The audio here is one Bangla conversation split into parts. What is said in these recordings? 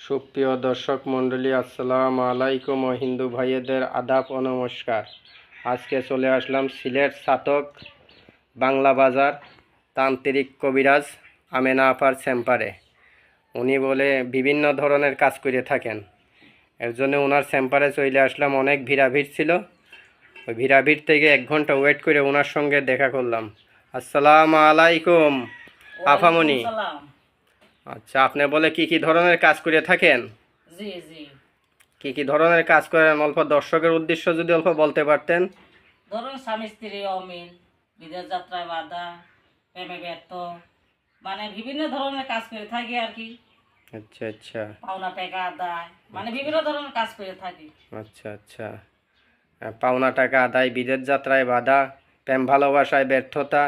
সুপ্রিয় দর্শক মণ্ডলী, আসসালামু আলাইকুম ও হিন্দু ভাইয়েদের আদাব ও নমস্কার। আজকে চলে আসলাম সিলেট ছাতক বাংলা বাজার তান্ত্রিক কবিরাজ আমেনা আপার চেম্বারে। উনি বলে বিভিন্ন ধরনের কাজ করে থাকেন, এর জন্য ওনার চেম্বারে চলে আসলাম। অনেক ভিড়াভিড় ছিল, ওই ভিড়াভিড় থেকে 1 ঘন্টা ওয়েট করে ওনার সঙ্গে দেখা করলাম। আসসালামু আলাইকুম আফামনি। আচ্ছা, আপনি বলে কি ধরনের কাজ করে থাকেন? জি জি। কি ধরনের কাজ করেন অল্প দর্শকের উদ্দেশ্য যদি অল্প বলতে পারতেন। ধরুন স্বামী স্ত্রী অমিল, বিদেশ যাত্রায় বাধা, প্রেমে ব্যর্থ, মানে বিভিন্ন ধরনের কাজ করে থাকি আর কি। আচ্ছা আচ্ছা। পাওনা টাকা আদায়, মানে বিভিন্ন ধরনের কাজ করে থাকি। আচ্ছা আচ্ছা। পাওনা টাকা আদায়, বিদেশ যাত্রায় বাধা, প্রেম ভালোবাসায় ব্যর্থতা,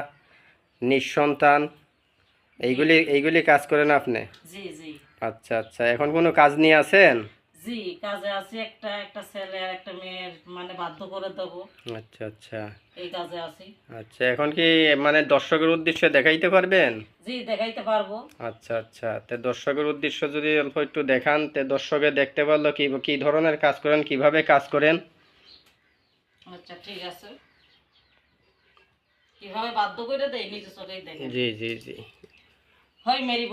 নিঃসন্তান, এইগুলি কাজ করেন আপনি? জি জি। আচ্ছা আচ্ছা। এখন কোনো কাজ নিয়ে আছেন? জি, কাজে আছি। একটা ছেলে আর একটা মেয়ের মানে বাধ্য করে দেবো। আচ্ছা আচ্ছা। এই কাজে আছি। আচ্ছা, এখন কি মানে দর্শকের উদ্দেশ্যে দেখাইতে পারবেন? জি, দেখাইতে পারবো। আচ্ছা আচ্ছা। তে দর্শকের উদ্দেশ্য যদি অল্প একটু দেখান, তে দর্শকে দেখতে পারলো কি ধরনের কাজ করেন, কিভাবে কাজ করেন। আচ্ছা ঠিক আছে। কিভাবে বাধ্য করে দেয় নিজে চোখেই দেখেন। জি জি জি। হয় মেরি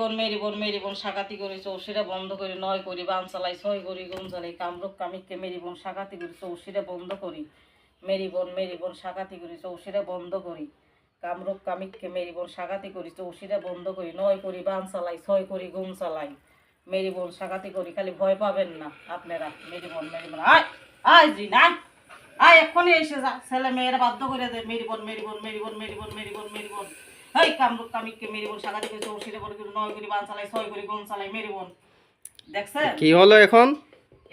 বোন সাকাতি করি চৌশিরা বন্ধ করি, 9 করি বান চালাই, 6 করি গুম চালাই, কামরূপ কামিককে মেরি বোন সাকাতি করি চৌশিরা বন্ধ করি, মেরি বোন সাকাতি করি চৌশিরা বন্ধ করি, কামরূপ কামিককে মেরি বোন সাকাতি করি চৌশিরা বন্ধ করি, 9 করি বান চালাই, 6 করি গুম চালাই, মেরি বোন সাকাতি করি। খালি ভয় পাবেন না আপনারা। মেরি বোন আয় আয় জি না আয়, এক্ষুনি এসে যা, ছেলে মেয়েরা বাধ্য করে দেয় মেরি বোন। হেই কামরূপ কামিককে মেরি বোন সাকাতি করি চৌশিরা বন্ধ করি, 9 করি বান চালাই, 6 করি গুম চালাই, মেরি বোন। দেখছেন কি হলো এখন?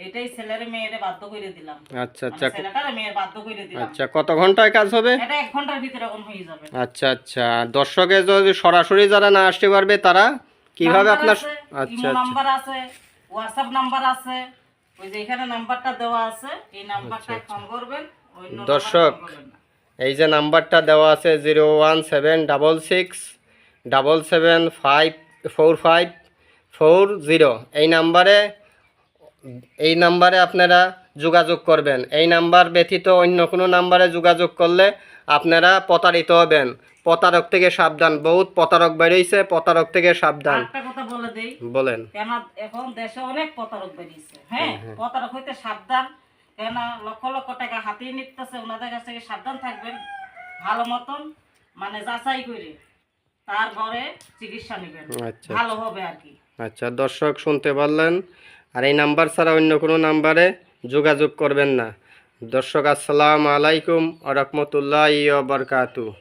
এটাই ছেলের মেয়েরে বাধ্য করে দিলাম। আচ্ছা আচ্ছা। ছেলেটারে মেয়ের বাধ্য করে দিলাম। আচ্ছা, কত ঘন্টায় কাজ হবে? এটা 1 ঘন্টার ভিতরে এখন হয়ে যাবে। আচ্ছা আচ্ছা। দর্শকে যদি সরাসরি যারা না আসতে পারবে তারা কিভাবে আপনার? আচ্ছা নাম্বার আছে, হোয়াটসঅ্যাপ নাম্বার আছে, ওই যে এখানে নাম্বারটা দেওয়া আছে, এই নাম্বারটায় ফোন করবেন। দর্শক, এই যে নাম্বারটা দেওয়া আছে 0176777545440, এই নাম্বারে আপনারা যোগাযোগ করবেন। এই নাম্বার ব্যতীত অন্য কোনো নাম্বারে যোগাযোগ করলে আপনারা প্রতারিত হবেন। প্রতারক থেকে সাবধান, বহুত প্রতারক বেরিয়েছে, প্রতারক থেকে সাবধান। একটা কথা বলে দেই, বলেন। কেন এখন দেশে অনেক প্রতারক বেরিয়েছে। হ্যাঁ, প্রতারক হইতে সাবধান। কেন লক্ষ লক্ষ টাকা হাতিয়ে নিতেছে, ওনাদের কাছ থেকে সাবধান থাকবেন। ভালো মতন মানে যাচাই করে তারপরে চিকিৎসা নেবেন, ভালো হবে আর কি। আচ্ছা দর্শক, শুনতে পারলেন। আর এই নাম্বার ছাড়া অন্য কোনো নাম্বারে যোগাযোগ করবেন না। দর্শক, আসসালামু আলাইকুম ওয়া রাহমাতুল্লাহি ওয়া বারাকাতুহু।